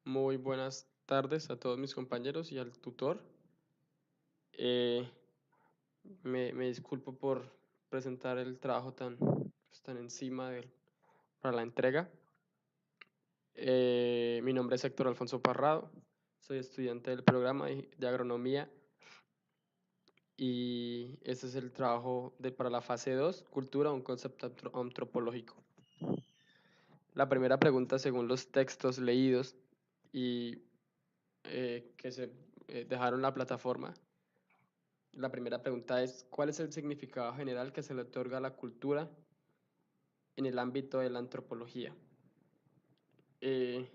Muy buenas tardes a todos mis compañeros y al tutor. Eh, me disculpo por presentar el trabajo tan encima para la entrega. Mi nombre es Héctor Alfonso Parrado, soy estudiante del programa de agronomía y este es el trabajo para la fase 2, Cultura, un concepto antropológico. La primera pregunta, según los textos leídos y que se dejaron en la plataforma. La primera pregunta es, ¿cuál es el significado general que se le otorga a la cultura en el ámbito de la antropología? Eh,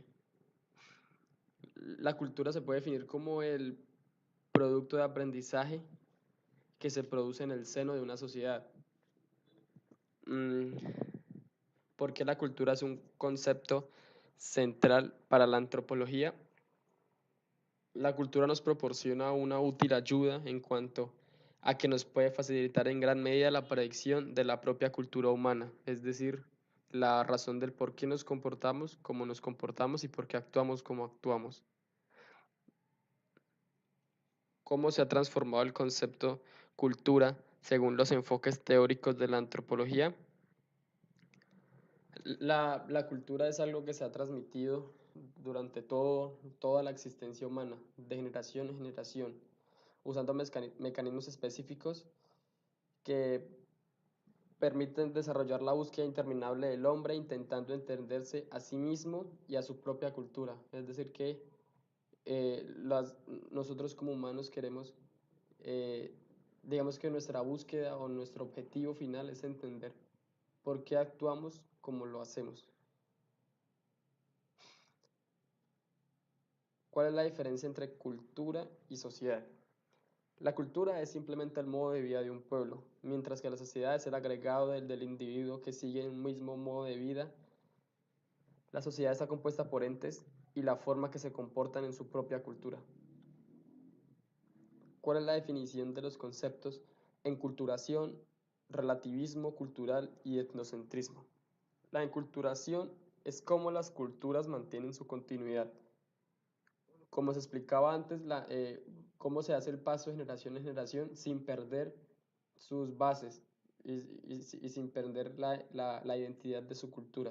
la cultura se puede definir como el producto de aprendizaje que se produce en el seno de una sociedad. Mm, ¿Por qué la cultura es un concepto central para la antropología? La cultura nos proporciona una útil ayuda en cuanto a que nos puede facilitar en gran medida la predicción de la propia cultura humana, es decir, la razón del por qué nos comportamos como nos comportamos y por qué actuamos como actuamos. ¿Cómo se ha transformado el concepto cultura según los enfoques teóricos de la antropología? La cultura es algo que se ha transmitido durante toda la existencia humana, de generación en generación, usando mecanismos específicos que permiten desarrollar la búsqueda interminable del hombre intentando entenderse a sí mismo y a su propia cultura. Es decir, que nosotros como humanos queremos, eh, digamos que nuestra búsqueda o nuestro objetivo final es entender por qué actuamos como lo hacemos. ¿Cuál es la diferencia entre cultura y sociedad? La cultura es simplemente el modo de vida de un pueblo, mientras que la sociedad es el agregado del individuo que sigue un mismo modo de vida. La sociedad está compuesta por entes y la forma que se comportan en su propia cultura. ¿Cuál es la definición de los conceptos enculturación, relativismo cultural y etnocentrismo? La enculturación es cómo las culturas mantienen su continuidad. Como se explicaba antes, cómo se hace el paso de generación en generación sin perder sus bases y sin perder la identidad de su cultura.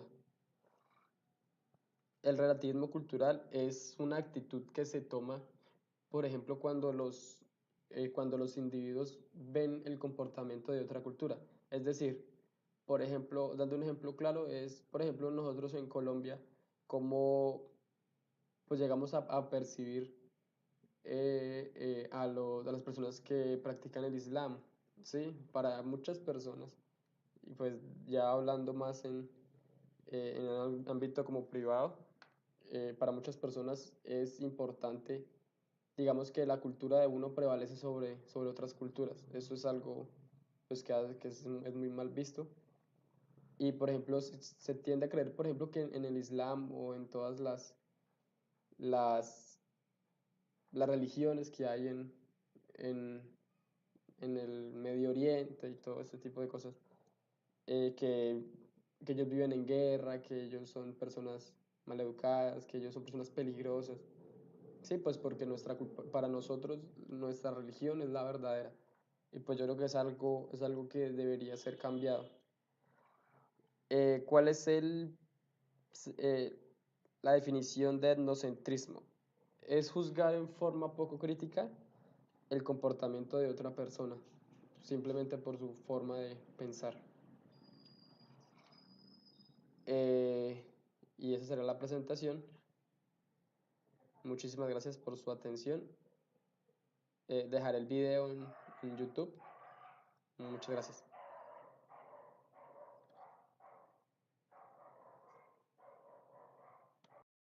El relativismo cultural es una actitud que se toma, por ejemplo, cuando los individuos ven el comportamiento de otra cultura. Es decir, por ejemplo, dando un ejemplo claro, es, por ejemplo, nosotros en Colombia, cómo pues llegamos a percibir a las personas que practican el Islam, ¿sí? Para muchas personas, y pues ya hablando más en el ámbito como privado, para muchas personas es importante, digamos que la cultura de uno prevalece sobre otras culturas. Eso es algo pues, que es muy mal visto. Y por ejemplo, se tiende a creer, por ejemplo, que en el Islam o en todas las, las religiones que hay en, en el Medio Oriente y todo este tipo de cosas, eh, que, que ellos viven en guerra, que ellos son personas maleducadas, que ellos son personas peligrosas. Sí, pues porque para nosotros nuestra religión es la verdadera. Y pues yo creo que es algo que debería ser cambiado. ¿Cuál es eh, la definición de etnocentrismo? Es juzgar en forma poco crítica el comportamiento de otra persona, simplemente por su forma de pensar. Eh, y esa será la presentación. Muchísimas gracias por su atención. Dejaré el video en YouTube. Muchas gracias.